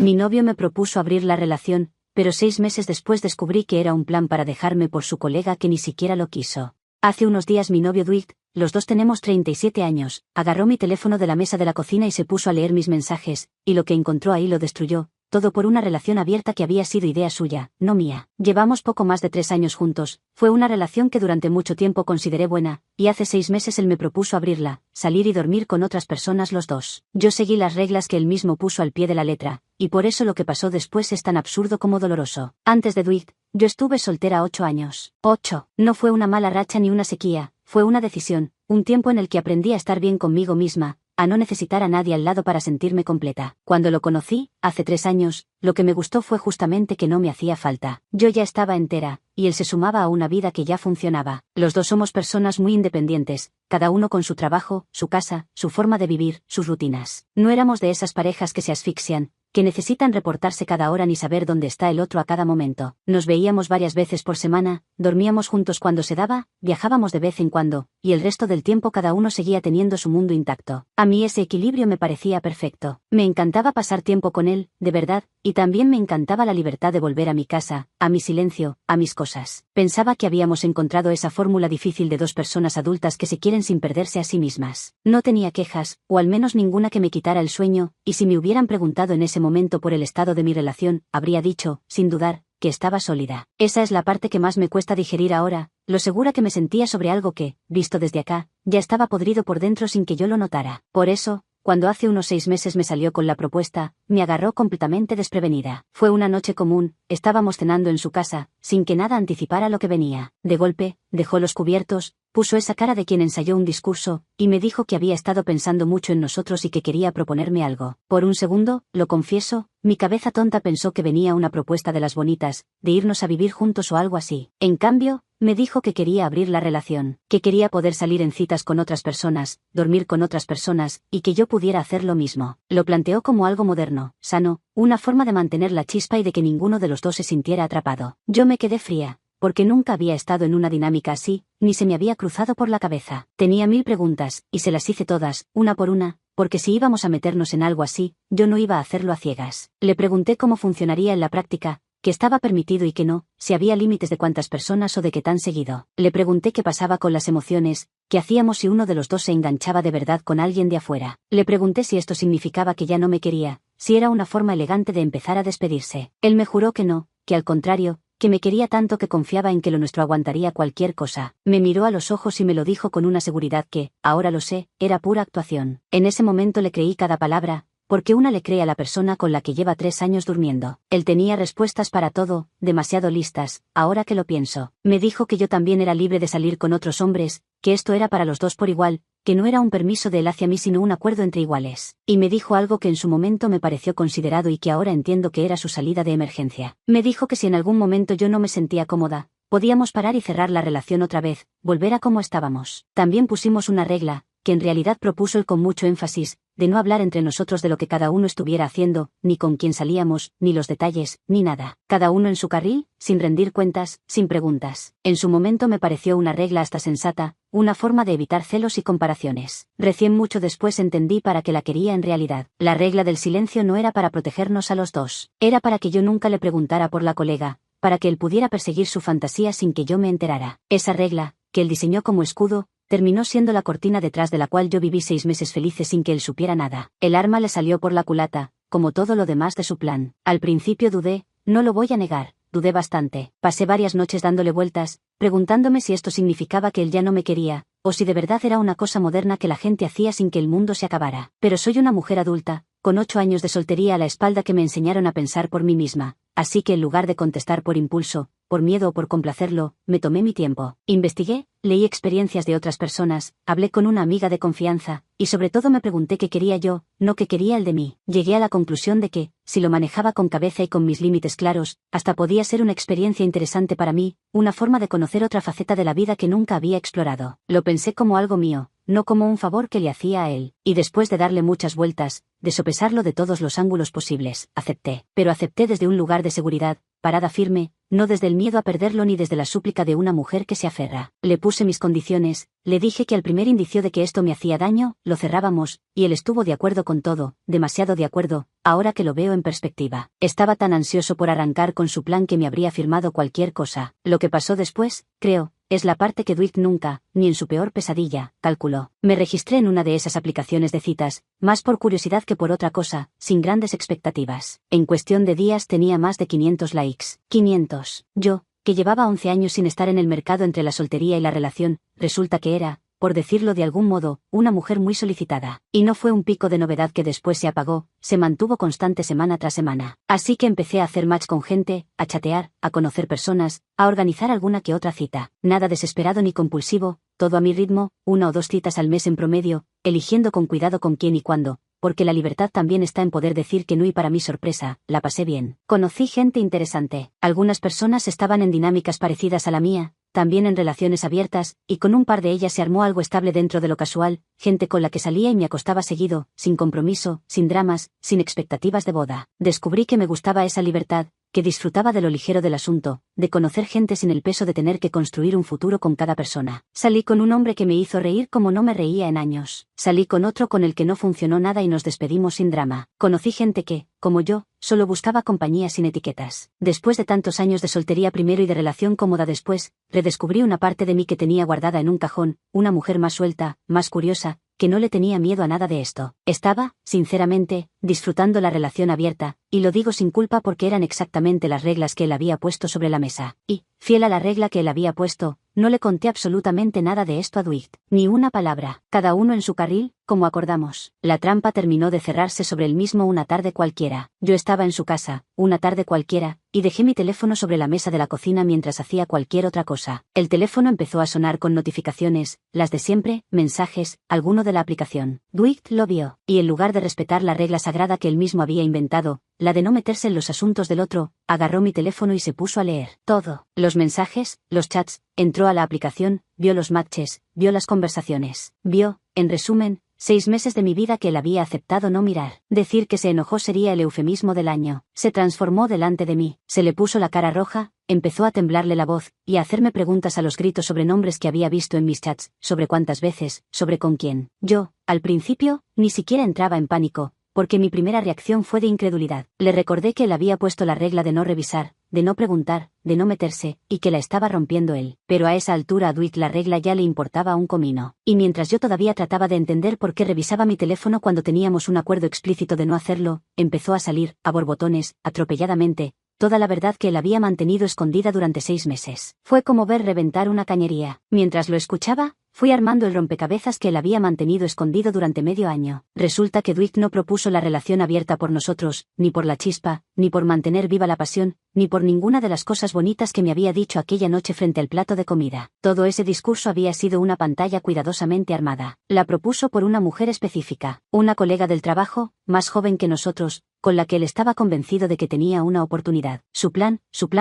Mi novio me propuso abrir la relación, pero 6 meses después descubrí que era un plan para dejarme por su colega que ni siquiera lo quiso. Hace unos días mi novio Dwight, los dos tenemos 37 años, agarró mi teléfono de la mesa de la cocina y se puso a leer mis mensajes, y lo que encontró ahí lo destruyó. Todo por una relación abierta que había sido idea suya, no mía. Llevamos poco más de 3 años juntos, fue una relación que durante mucho tiempo consideré buena, y hace 6 meses él me propuso abrirla, salir y dormir con otras personas los dos. Yo seguí las reglas que él mismo puso al pie de la letra, y por eso lo que pasó después es tan absurdo como doloroso. Antes de Dwight, yo estuve soltera 8 años. 8. No fue una mala racha ni una sequía, fue una decisión, un tiempo en el que aprendí a estar bien conmigo misma, a no necesitar a nadie al lado para sentirme completa. Cuando lo conocí, hace 3 años, lo que me gustó fue justamente que no me hacía falta. Yo ya estaba entera, y él se sumaba a una vida que ya funcionaba. Los dos somos personas muy independientes, cada uno con su trabajo, su casa, su forma de vivir, sus rutinas. No éramos de esas parejas que se asfixian, que necesitan reportarse cada hora ni saber dónde está el otro a cada momento. Nos veíamos varias veces por semana, dormíamos juntos cuando se daba, viajábamos de vez en cuando, y el resto del tiempo cada uno seguía teniendo su mundo intacto. A mí ese equilibrio me parecía perfecto. Me encantaba pasar tiempo con él, de verdad, y también me encantaba la libertad de volver a mi casa, a mi silencio, a mis cosas. Pensaba que habíamos encontrado esa fórmula difícil de dos personas adultas que se quieren sin perderse a sí mismas. No tenía quejas, o al menos ninguna que me quitara el sueño, y si me hubieran preguntado en ese momento por el estado de mi relación, habría dicho, sin dudar, que estaba sólida. Esa es la parte que más me cuesta digerir ahora, lo segura que me sentía sobre algo que, visto desde acá, ya estaba podrido por dentro sin que yo lo notara. Por eso, cuando hace unos 6 meses me salió con la propuesta, me agarró completamente desprevenida. Fue una noche común, estábamos cenando en su casa, sin que nada anticipara lo que venía. De golpe, dejó los cubiertos, puso esa cara de quien ensayó un discurso, y me dijo que había estado pensando mucho en nosotros y que quería proponerme algo. Por un segundo, lo confieso, mi cabeza tonta pensó que venía una propuesta de las bonitas, de irnos a vivir juntos o algo así. En cambio, me dijo que quería abrir la relación, que quería poder salir en citas con otras personas, dormir con otras personas, y que yo pudiera hacer lo mismo. Lo planteó como algo moderno, sano, una forma de mantener la chispa y de que ninguno de los dos se sintiera atrapado. Yo me quedé fría, porque nunca había estado en una dinámica así, ni se me había cruzado por la cabeza. Tenía 1000 preguntas, y se las hice todas, una por una, porque si íbamos a meternos en algo así, yo no iba a hacerlo a ciegas. Le pregunté cómo funcionaría en la práctica, que estaba permitido y que no, si había límites de cuántas personas o de qué tan seguido. Le pregunté qué pasaba con las emociones, qué hacíamos si uno de los dos se enganchaba de verdad con alguien de afuera. Le pregunté si esto significaba que ya no me quería, si era una forma elegante de empezar a despedirse. Él me juró que no, que al contrario, que me quería tanto que confiaba en que lo nuestro aguantaría cualquier cosa. Me miró a los ojos y me lo dijo con una seguridad que, ahora lo sé, era pura actuación. En ese momento le creí cada palabra, porque una le cree a la persona con la que lleva 3 años durmiendo. Él tenía respuestas para todo, demasiado listas, ahora que lo pienso. Me dijo que yo también era libre de salir con otros hombres, que esto era para los dos por igual, que no era un permiso de él hacia mí sino un acuerdo entre iguales. Y me dijo algo que en su momento me pareció considerado y que ahora entiendo que era su salida de emergencia. Me dijo que si en algún momento yo no me sentía cómoda, podíamos parar y cerrar la relación otra vez, volver a como estábamos. También pusimos una regla, que en realidad propuso él con mucho énfasis, de no hablar entre nosotros de lo que cada uno estuviera haciendo, ni con quién salíamos, ni los detalles, ni nada. Cada uno en su carril, sin rendir cuentas, sin preguntas. En su momento me pareció una regla hasta sensata, una forma de evitar celos y comparaciones. Recién mucho después entendí para qué la quería en realidad. La regla del silencio no era para protegernos a los dos. Era para que yo nunca le preguntara por la colega, para que él pudiera perseguir su fantasía sin que yo me enterara. Esa regla, que él diseñó como escudo, terminó siendo la cortina detrás de la cual yo viví 6 meses felices sin que él supiera nada. El arma le salió por la culata, como todo lo demás de su plan. Al principio dudé, no lo voy a negar, dudé bastante. Pasé varias noches dándole vueltas, preguntándome si esto significaba que él ya no me quería, o si de verdad era una cosa moderna que la gente hacía sin que el mundo se acabara. Pero soy una mujer adulta, con 8 años de soltería a la espalda que me enseñaron a pensar por mí misma, así que en lugar de contestar por impulso, por miedo o por complacerlo, me tomé mi tiempo. Investigué, leí experiencias de otras personas, hablé con una amiga de confianza, y sobre todo me pregunté qué quería yo, no qué quería él de mí. Llegué a la conclusión de que, si lo manejaba con cabeza y con mis límites claros, hasta podía ser una experiencia interesante para mí, una forma de conocer otra faceta de la vida que nunca había explorado. Lo pensé como algo mío, no como un favor que le hacía a él. Y después de darle muchas vueltas, de sopesarlo de todos los ángulos posibles, acepté. Pero acepté desde un lugar de seguridad, parada firme, no desde el miedo a perderlo ni desde la súplica de una mujer que se aferra. Le puse mis condiciones, le dije que al primer indicio de que esto me hacía daño, lo cerrábamos, y él estuvo de acuerdo con todo, demasiado de acuerdo, ahora que lo veo en perspectiva. Estaba tan ansioso por arrancar con su plan que me habría firmado cualquier cosa. Lo que pasó después, creo, es la parte que Dwight nunca, ni en su peor pesadilla, calculó. Me registré en una de esas aplicaciones de citas, más por curiosidad que por otra cosa, sin grandes expectativas. En cuestión de días tenía más de 500 likes. 500. Yo, que llevaba 11 años sin estar en el mercado entre la soltería y la relación, resulta que era, por decirlo de algún modo, una mujer muy solicitada. Y no fue un pico de novedad que después se apagó, se mantuvo constante semana tras semana. Así que empecé a hacer match con gente, a chatear, a conocer personas, a organizar alguna que otra cita. Nada desesperado ni compulsivo, todo a mi ritmo, 1 o 2 citas al mes en promedio, eligiendo con cuidado con quién y cuándo, porque la libertad también está en poder decir que no, y para mi sorpresa, la pasé bien. Conocí gente interesante. Algunas personas estaban en dinámicas parecidas a la mía, también en relaciones abiertas, y con un par de ellas se armó algo estable dentro de lo casual, gente con la que salía y me acostaba seguido, sin compromiso, sin dramas, sin expectativas de boda. Descubrí que me gustaba esa libertad, que disfrutaba de lo ligero del asunto, de conocer gente sin el peso de tener que construir un futuro con cada persona. Salí con un hombre que me hizo reír como no me reía en años. Salí con otro con el que no funcionó nada y nos despedimos sin drama. Conocí gente que, como yo, solo buscaba compañía sin etiquetas. Después de tantos años de soltería primero y de relación cómoda después, redescubrí una parte de mí que tenía guardada en un cajón, una mujer más suelta, más curiosa, que no le tenía miedo a nada de esto. Estaba, sinceramente, disfrutando la relación abierta, y lo digo sin culpa porque eran exactamente las reglas que él había puesto sobre la mesa. Y, fiel a la regla que él había puesto, no le conté absolutamente nada de esto a Dwight. Ni una palabra. Cada uno en su carril, como acordamos. La trampa terminó de cerrarse sobre él mismo una tarde cualquiera. Yo estaba en su casa, una tarde cualquiera, y dejé mi teléfono sobre la mesa de la cocina mientras hacía cualquier otra cosa. El teléfono empezó a sonar con notificaciones, las de siempre, mensajes, alguno de la aplicación. Dwight lo vio, y en lugar de respetar la regla sagrada que él mismo había inventado, la de no meterse en los asuntos del otro, agarró mi teléfono y se puso a leer todo. Los mensajes, los chats, entró a la aplicación, vio los matches, vio las conversaciones, vio, en resumen, 6 meses de mi vida que él había aceptado no mirar. Decir que se enojó sería el eufemismo del año. Se transformó delante de mí, se le puso la cara roja, empezó a temblarle la voz, y a hacerme preguntas a los gritos sobre nombres que había visto en mis chats, sobre cuántas veces, sobre con quién. Yo, al principio, ni siquiera entraba en pánico, porque mi primera reacción fue de incredulidad. Le recordé que él había puesto la regla de no revisar, de no preguntar, de no meterse, y que la estaba rompiendo él. Pero a esa altura a Dwight la regla ya le importaba un comino. Y mientras yo todavía trataba de entender por qué revisaba mi teléfono cuando teníamos un acuerdo explícito de no hacerlo, empezó a salir, a borbotones, atropelladamente, toda la verdad que él había mantenido escondida durante 6 meses. Fue como ver reventar una cañería. Mientras lo escuchaba, fui armando el rompecabezas que él había mantenido escondido durante medio año. Resulta que Dwight no propuso la relación abierta por nosotros, ni por la chispa, ni por mantener viva la pasión, ni por ninguna de las cosas bonitas que me había dicho aquella noche frente al plato de comida. Todo ese discurso había sido una pantalla cuidadosamente armada. La propuso por una mujer específica, una colega del trabajo, más joven que nosotros, con la que él estaba convencido de que tenía una oportunidad. Su plan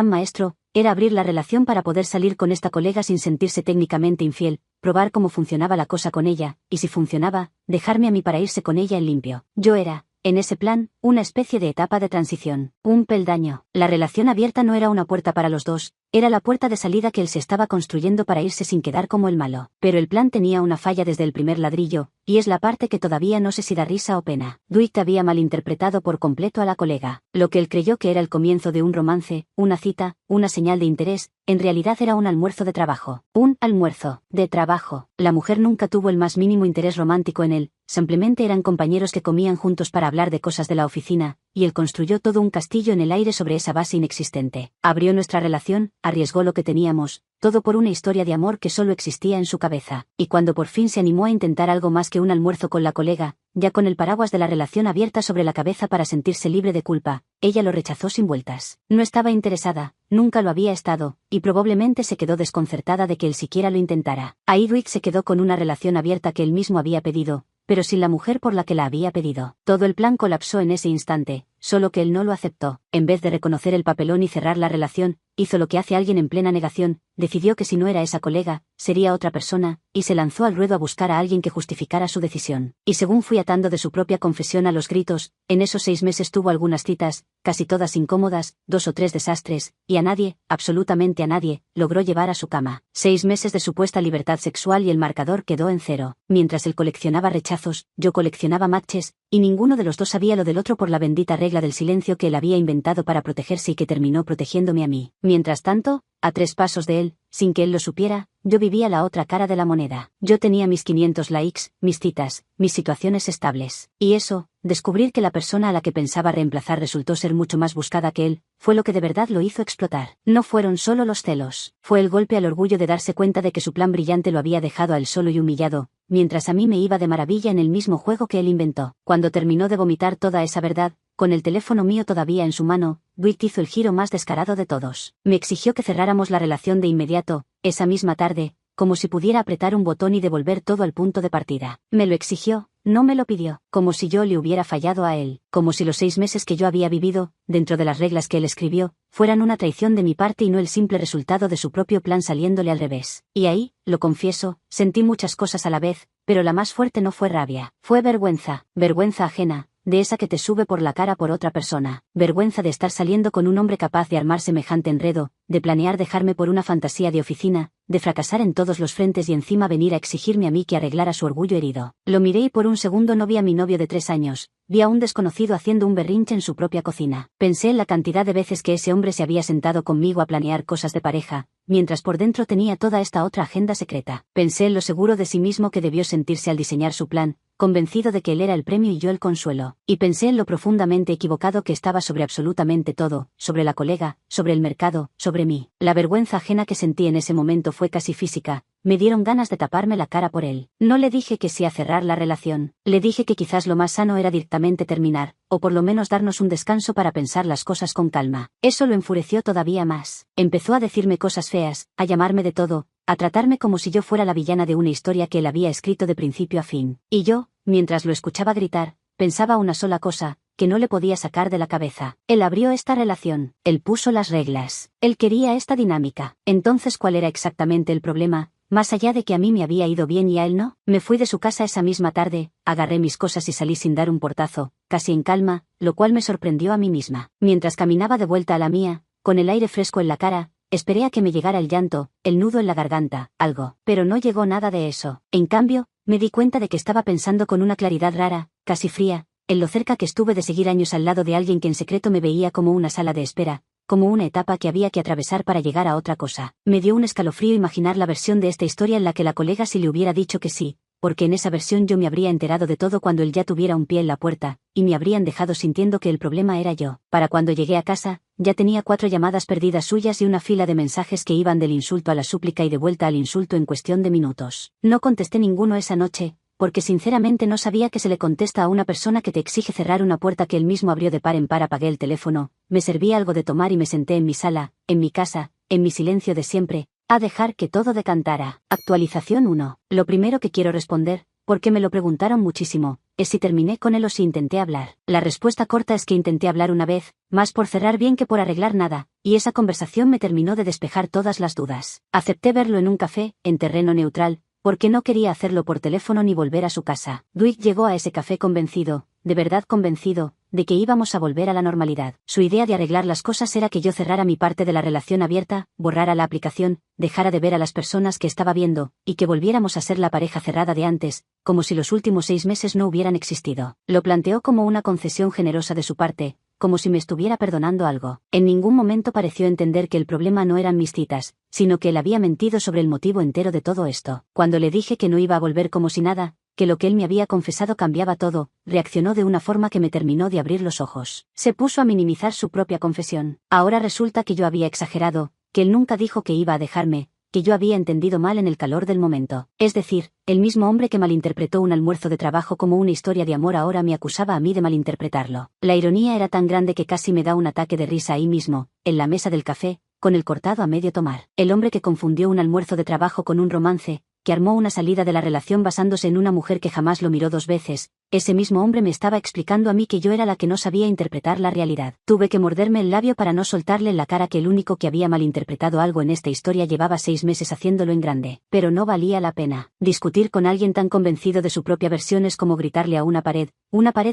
maestro, era abrir la relación para poder salir con esta colega sin sentirse técnicamente infiel, probar cómo funcionaba la cosa con ella, y si funcionaba, dejarme a mí para irse con ella en limpio. Yo era, en ese plan, una especie de etapa de transición, un peldaño. La relación abierta no era una puerta para los dos, era la puerta de salida que él se estaba construyendo para irse sin quedar como el malo. Pero el plan tenía una falla desde el primer ladrillo, y es la parte que todavía no sé si da risa o pena. Dwight había malinterpretado por completo a la colega. Lo que él creyó que era el comienzo de un romance, una cita, una señal de interés, en realidad era un almuerzo de trabajo. Un almuerzo de trabajo. La mujer nunca tuvo el más mínimo interés romántico en él, simplemente eran compañeros que comían juntos para hablar de cosas de la oficina, y él construyó todo un castillo en el aire sobre esa base inexistente. Abrió nuestra relación, arriesgó lo que teníamos, todo por una historia de amor que solo existía en su cabeza. Y cuando por fin se animó a intentar algo más que un almuerzo con la colega, ya con el paraguas de la relación abierta sobre la cabeza para sentirse libre de culpa, ella lo rechazó sin vueltas. No estaba interesada, nunca lo había estado, y probablemente se quedó desconcertada de que él siquiera lo intentara. Ahí Dwight se quedó con una relación abierta que él mismo había pedido, pero sin la mujer por la que la había pedido. Todo el plan colapsó en ese instante, solo que él no lo aceptó. En vez de reconocer el papelón y cerrar la relación, hizo lo que hace alguien en plena negación, decidió que si no era esa colega, sería otra persona, y se lanzó al ruedo a buscar a alguien que justificara su decisión. Y según fui atando de su propia confesión a los gritos, en esos 6 meses tuvo algunas citas, casi todas incómodas, 2 o 3 desastres, y a nadie, absolutamente a nadie, logró llevar a su cama. 6 meses de supuesta libertad sexual y el marcador quedó en 0. Mientras él coleccionaba rechazos, yo coleccionaba matches, y ninguno de los dos sabía lo del otro por la bendita regla del silencio que él había inventado para protegerse y que terminó protegiéndome a mí. Mientras tanto, a 3 pasos de él, sin que él lo supiera, yo vivía la otra cara de la moneda. Yo tenía mis 500 likes, mis citas, mis situaciones estables. Y eso, descubrir que la persona a la que pensaba reemplazar resultó ser mucho más buscada que él, fue lo que de verdad lo hizo explotar. No fueron solo los celos. Fue el golpe al orgullo de darse cuenta de que su plan brillante lo había dejado a él solo y humillado, mientras a mí me iba de maravilla en el mismo juego que él inventó. Cuando terminó de vomitar toda esa verdad, con el teléfono mío todavía en su mano, Dwight hizo el giro más descarado de todos. Me exigió que cerráramos la relación de inmediato, esa misma tarde, como si pudiera apretar un botón y devolver todo al punto de partida. Me lo exigió, no me lo pidió, como si yo le hubiera fallado a él, como si los 6 meses que yo había vivido, dentro de las reglas que él escribió, fueran una traición de mi parte y no el simple resultado de su propio plan saliéndole al revés. Y ahí, lo confieso, sentí muchas cosas a la vez, pero la más fuerte no fue rabia, fue vergüenza, vergüenza ajena, de esa que te sube por la cara por otra persona, vergüenza de estar saliendo con un hombre capaz de armar semejante enredo, de planear dejarme por una fantasía de oficina, de fracasar en todos los frentes y encima venir a exigirme a mí que arreglara su orgullo herido. Lo miré y por un segundo no vi a mi novio de 3 años, vi a un desconocido haciendo un berrinche en su propia cocina. Pensé en la cantidad de veces que ese hombre se había sentado conmigo a planear cosas de pareja, mientras por dentro tenía toda esta otra agenda secreta. Pensé en lo seguro de sí mismo que debió sentirse al diseñar su plan, convencido de que él era el premio y yo el consuelo. Y pensé en lo profundamente equivocado que estaba sobre absolutamente todo, sobre la colega, sobre el mercado, sobre mí. La vergüenza ajena que sentí en ese momento fue casi física, me dieron ganas de taparme la cara por él. No le dije que sí a cerrar la relación, le dije que quizás lo más sano era directamente terminar, o por lo menos darnos un descanso para pensar las cosas con calma. Eso lo enfureció todavía más. Empezó a decirme cosas feas, a llamarme de todo, a tratarme como si yo fuera la villana de una historia que él había escrito de principio a fin. Y yo, mientras lo escuchaba gritar, pensaba una sola cosa, que no le podía sacar de la cabeza. Él abrió esta relación, él puso las reglas, él quería esta dinámica. Entonces, ¿cuál era exactamente el problema? Más allá de que a mí me había ido bien y a él no, me fui de su casa esa misma tarde, agarré mis cosas y salí sin dar un portazo, casi en calma, lo cual me sorprendió a mí misma. Mientras caminaba de vuelta a la mía, con el aire fresco en la cara, esperé a que me llegara el llanto, el nudo en la garganta, algo. Pero no llegó nada de eso. En cambio, me di cuenta de que estaba pensando con una claridad rara, casi fría, en lo cerca que estuve de seguir años al lado de alguien que en secreto me veía como una sala de espera, como una etapa que había que atravesar para llegar a otra cosa. Me dio un escalofrío imaginar la versión de esta historia en la que la colega sí le hubiera dicho que sí, porque en esa versión yo me habría enterado de todo cuando él ya tuviera un pie en la puerta, y me habrían dejado sintiendo que el problema era yo. Para cuando llegué a casa, ya tenía 4 llamadas perdidas suyas y una fila de mensajes que iban del insulto a la súplica y de vuelta al insulto en cuestión de minutos. No contesté ninguno esa noche, porque sinceramente no sabía que se le contesta a una persona que te exige cerrar una puerta que él mismo abrió de par en par. Apagué el teléfono, me serví algo de tomar y me senté en mi sala, en mi casa, en mi silencio de siempre, a dejar que todo decantara. Actualización 1. Lo primero que quiero responder, porque me lo preguntaron muchísimo, es si terminé con él o si intenté hablar. La respuesta corta es que intenté hablar una vez, más por cerrar bien que por arreglar nada, y esa conversación me terminó de despejar todas las dudas. Acepté verlo en un café, en terreno neutral, porque no quería hacerlo por teléfono ni volver a su casa. Dwight llegó a ese café convencido, de verdad convencido, de que íbamos a volver a la normalidad. Su idea de arreglar las cosas era que yo cerrara mi parte de la relación abierta, borrara la aplicación, dejara de ver a las personas que estaba viendo, y que volviéramos a ser la pareja cerrada de antes, como si los últimos 6 meses no hubieran existido. Lo planteó como una concesión generosa de su parte, como si me estuviera perdonando algo. En ningún momento pareció entender que el problema no eran mis citas, sino que él había mentido sobre el motivo entero de todo esto. Cuando le dije que no iba a volver como si nada, que lo que él me había confesado cambiaba todo, reaccionó de una forma que me terminó de abrir los ojos. Se puso a minimizar su propia confesión. Ahora resulta que yo había exagerado, que él nunca dijo que iba a dejarme, que yo había entendido mal en el calor del momento. Es decir, el mismo hombre que malinterpretó un almuerzo de trabajo como una historia de amor ahora me acusaba a mí de malinterpretarlo. La ironía era tan grande que casi me da un ataque de risa ahí mismo, en la mesa del café, con el cortado a medio tomar. El hombre que confundió un almuerzo de trabajo con un romance, que armó una salida de la relación basándose en una mujer que jamás lo miró 2 veces, ese mismo hombre me estaba explicando a mí que yo era la que no sabía interpretar la realidad. Tuve que morderme el labio para no soltarle en la cara que el único que había malinterpretado algo en esta historia llevaba 6 meses haciéndolo en grande. Pero no valía la pena. Discutir con alguien tan convencido de su propia versión es como gritarle a una pared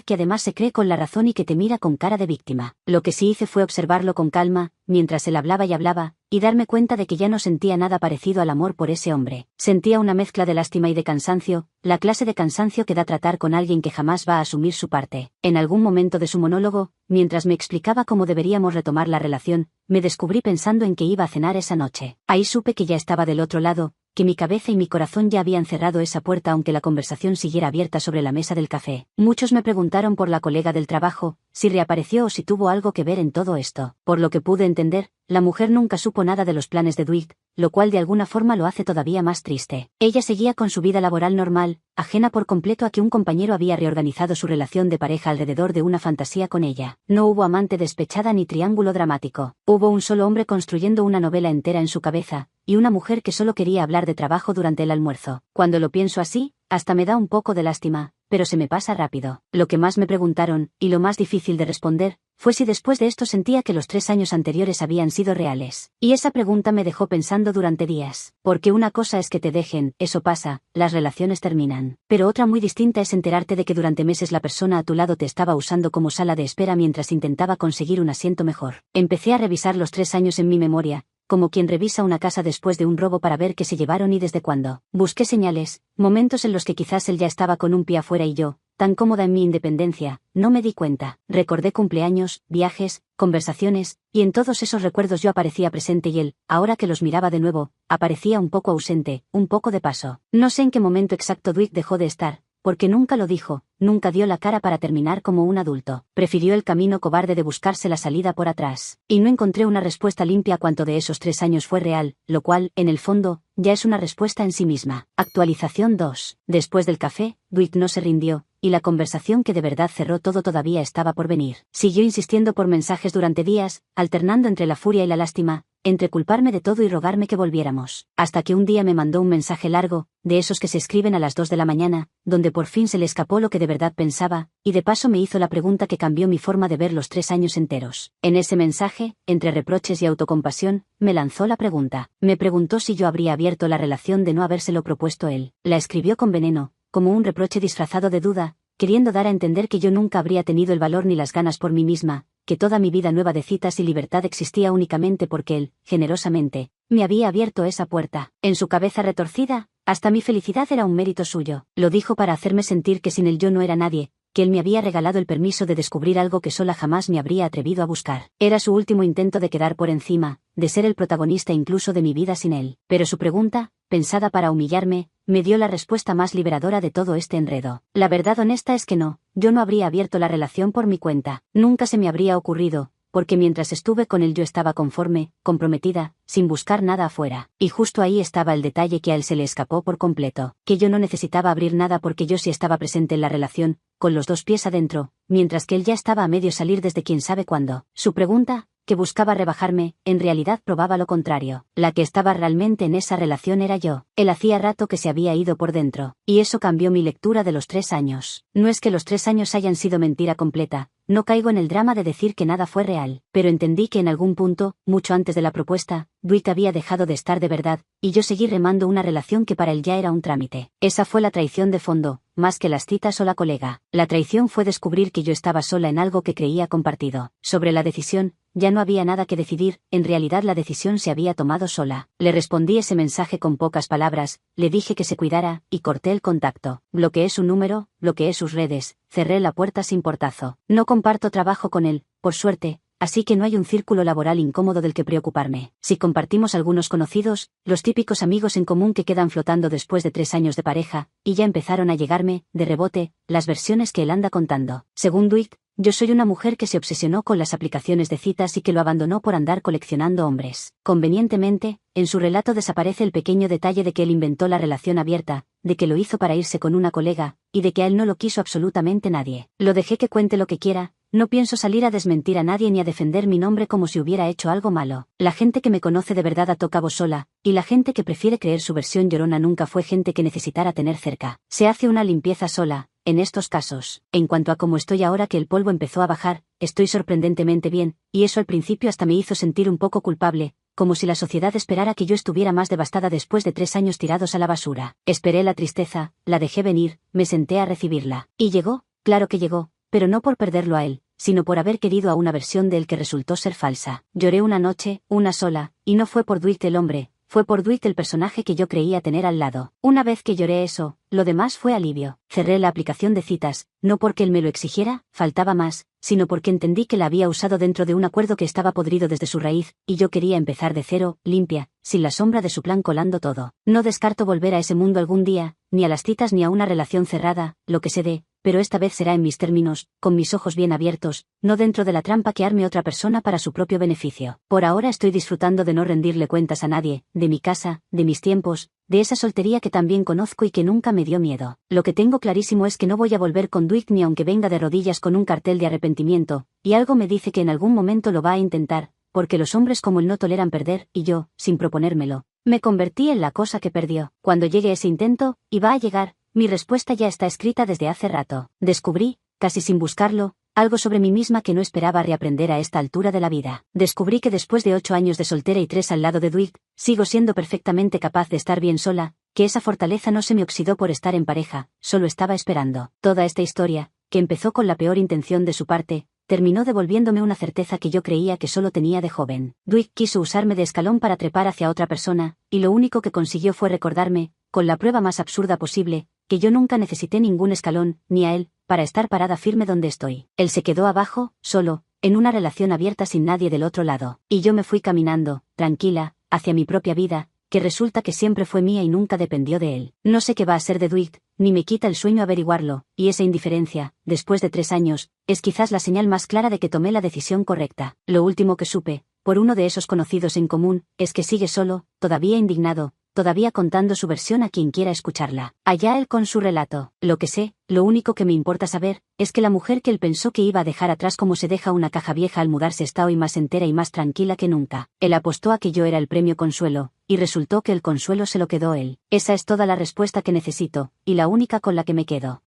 que además se cree con la razón y que te mira con cara de víctima. Lo que sí hice fue observarlo con calma, mientras él hablaba y hablaba, y darme cuenta de que ya no sentía nada parecido al amor por ese hombre. Sentía una mezcla de lástima y de cansancio, la clase de cansancio que da tratar con alguien que jamás va a asumir su parte. En algún momento de su monólogo, mientras me explicaba cómo deberíamos retomar la relación, me descubrí pensando en que iba a cenar esa noche. Ahí supe que ya estaba del otro lado, que mi cabeza y mi corazón ya habían cerrado esa puerta aunque la conversación siguiera abierta sobre la mesa del café. Muchos me preguntaron por la colega del trabajo, si reapareció o si tuvo algo que ver en todo esto. Por lo que pude entender, la mujer nunca supo nada de los planes de Dwight, lo cual de alguna forma lo hace todavía más triste. Ella seguía con su vida laboral normal, ajena por completo a que un compañero había reorganizado su relación de pareja alrededor de una fantasía con ella. No hubo amante despechada ni triángulo dramático. Hubo un solo hombre construyendo una novela entera en su cabeza, y una mujer que solo quería hablar de trabajo durante el almuerzo. Cuando lo pienso así, hasta me da un poco de lástima, pero se me pasa rápido. Lo que más me preguntaron, y lo más difícil de responder, fue si después de esto sentía que los 3 años anteriores habían sido reales. Y esa pregunta me dejó pensando durante días. Porque una cosa es que te dejen, eso pasa, las relaciones terminan. Pero otra muy distinta es enterarte de que durante meses la persona a tu lado te estaba usando como sala de espera mientras intentaba conseguir un asiento mejor. Empecé a revisar los 3 años en mi memoria, como quien revisa una casa después de un robo para ver qué se llevaron y desde cuándo. Busqué señales, momentos en los que quizás él ya estaba con un pie afuera y yo, tan cómoda en mi independencia, no me di cuenta. Recordé cumpleaños, viajes, conversaciones, y en todos esos recuerdos yo aparecía presente y él, ahora que los miraba de nuevo, aparecía un poco ausente, un poco de paso. No sé en qué momento exacto Dwight dejó de estar, porque nunca lo dijo, nunca dio la cara para terminar como un adulto. Prefirió el camino cobarde de buscarse la salida por atrás. Y no encontré una respuesta limpia a cuánto de esos 3 años fue real, lo cual, en el fondo, ya es una respuesta en sí misma. Actualización 2. Después del café, Dwight no se rindió, y la conversación que de verdad cerró todo todavía estaba por venir. Siguió insistiendo por mensajes durante días, alternando entre la furia y la lástima, entre culparme de todo y rogarme que volviéramos. Hasta que un día me mandó un mensaje largo, de esos que se escriben a las 2 de la mañana, donde por fin se le escapó lo que de verdad pensaba, y de paso me hizo la pregunta que cambió mi forma de ver los 3 años enteros. En ese mensaje, entre reproches y autocompasión, me lanzó la pregunta. Me preguntó si yo habría abierto la relación de no habérselo propuesto él. La escribió con veneno, como un reproche disfrazado de duda, queriendo dar a entender que yo nunca habría tenido el valor ni las ganas por mí misma, que toda mi vida nueva de citas y libertad existía únicamente porque él, generosamente, me había abierto esa puerta. En su cabeza retorcida, hasta mi felicidad era un mérito suyo. Lo dijo para hacerme sentir que sin él yo no era nadie, que él me había regalado el permiso de descubrir algo que sola jamás me habría atrevido a buscar. Era su último intento de quedar por encima, de ser el protagonista incluso de mi vida sin él. Pero su pregunta, pensada para humillarme, me dio la respuesta más liberadora de todo este enredo. La verdad honesta es que no, yo no habría abierto la relación por mi cuenta. Nunca se me habría ocurrido, porque mientras estuve con él yo estaba conforme, comprometida, sin buscar nada afuera. Y justo ahí estaba el detalle que a él se le escapó por completo, que yo no necesitaba abrir nada porque yo sí estaba presente en la relación, con los 2 pies adentro, mientras que él ya estaba a medio salir desde quién sabe cuándo. Su pregunta, que buscaba rebajarme, en realidad probaba lo contrario. La que estaba realmente en esa relación era yo. Él hacía rato que se había ido por dentro, y eso cambió mi lectura de los 3 años. No es que los 3 años hayan sido mentira completa, no caigo en el drama de decir que nada fue real, pero entendí que en algún punto, mucho antes de la propuesta, Dwight había dejado de estar de verdad, y yo seguí remando una relación que para él ya era un trámite. Esa fue la traición de fondo, más que las citas o la colega. La traición fue descubrir que yo estaba sola en algo que creía compartido. Sobre la decisión, ya no había nada que decidir, en realidad la decisión se había tomado sola. Le respondí ese mensaje con pocas palabras, le dije que se cuidara, y corté el contacto. Bloqueé su número, bloqueé sus redes, cerré la puerta sin portazo. No comparto trabajo con él, por suerte, así que no hay un círculo laboral incómodo del que preocuparme. Si compartimos algunos conocidos, los típicos amigos en común que quedan flotando después de 3 años de pareja, y ya empezaron a llegarme, de rebote, las versiones que él anda contando. Según Dwight, yo soy una mujer que se obsesionó con las aplicaciones de citas y que lo abandonó por andar coleccionando hombres. Convenientemente, en su relato desaparece el pequeño detalle de que él inventó la relación abierta, de que lo hizo para irse con una colega, y de que a él no lo quiso absolutamente nadie. Lo dejé que cuente lo que quiera. No pienso salir a desmentir a nadie ni a defender mi nombre como si hubiera hecho algo malo. La gente que me conoce de verdad ató cabo sola, y la gente que prefiere creer su versión llorona nunca fue gente que necesitara tener cerca. Se hace una limpieza sola, en estos casos. En cuanto a cómo estoy ahora que el polvo empezó a bajar, estoy sorprendentemente bien, y eso al principio hasta me hizo sentir un poco culpable, como si la sociedad esperara que yo estuviera más devastada después de 3 años tirados a la basura. Esperé la tristeza, la dejé venir, me senté a recibirla. Y llegó, claro que llegó, pero no por perderlo a él, sino por haber querido a una versión de él que resultó ser falsa. Lloré una noche, una sola, y no fue por Dwight el hombre, fue por Dwight el personaje que yo creía tener al lado. Una vez que lloré eso, lo demás fue alivio. Cerré la aplicación de citas, no porque él me lo exigiera, faltaba más, sino porque entendí que la había usado dentro de un acuerdo que estaba podrido desde su raíz, y yo quería empezar de cero, limpia, sin la sombra de su plan colando todo. No descarto volver a ese mundo algún día, ni a las citas ni a una relación cerrada, lo que se dé, pero esta vez será en mis términos, con mis ojos bien abiertos, no dentro de la trampa que arme otra persona para su propio beneficio. Por ahora estoy disfrutando de no rendirle cuentas a nadie, de mi casa, de mis tiempos, de esa soltería que también conozco y que nunca me dio miedo. Lo que tengo clarísimo es que no voy a volver con Dwight ni aunque venga de rodillas con un cartel de arrepentimiento, y algo me dice que en algún momento lo va a intentar, porque los hombres como él no toleran perder, y yo, sin proponérmelo, me convertí en la cosa que perdió. Cuando llegue ese intento, y va a llegar, mi respuesta ya está escrita desde hace rato. Descubrí, casi sin buscarlo, algo sobre mí misma que no esperaba reaprender a esta altura de la vida. Descubrí que después de 8 años de soltera y 3 al lado de Dwight, sigo siendo perfectamente capaz de estar bien sola, que esa fortaleza no se me oxidó por estar en pareja, solo estaba esperando. Toda esta historia, que empezó con la peor intención de su parte, terminó devolviéndome una certeza que yo creía que solo tenía de joven. Dwight quiso usarme de escalón para trepar hacia otra persona, y lo único que consiguió fue recordarme, con la prueba más absurda posible, que yo nunca necesité ningún escalón, ni a él, para estar parada firme donde estoy. Él se quedó abajo, solo, en una relación abierta sin nadie del otro lado. Y yo me fui caminando, tranquila, hacia mi propia vida, que resulta que siempre fue mía y nunca dependió de él. No sé qué va a ser de Dwight, ni me quita el sueño averiguarlo, y esa indiferencia, después de 3 años, es quizás la señal más clara de que tomé la decisión correcta. Lo último que supe, por uno de esos conocidos en común, es que sigue solo, todavía indignado, todavía contando su versión a quien quiera escucharla. Allá él con su relato. Lo que sé, lo único que me importa saber, es que la mujer que él pensó que iba a dejar atrás como se deja una caja vieja al mudarse está hoy más entera y más tranquila que nunca. Él apostó a que yo era el premio consuelo, y resultó que el consuelo se lo quedó él. Esa es toda la respuesta que necesito, y la única con la que me quedo.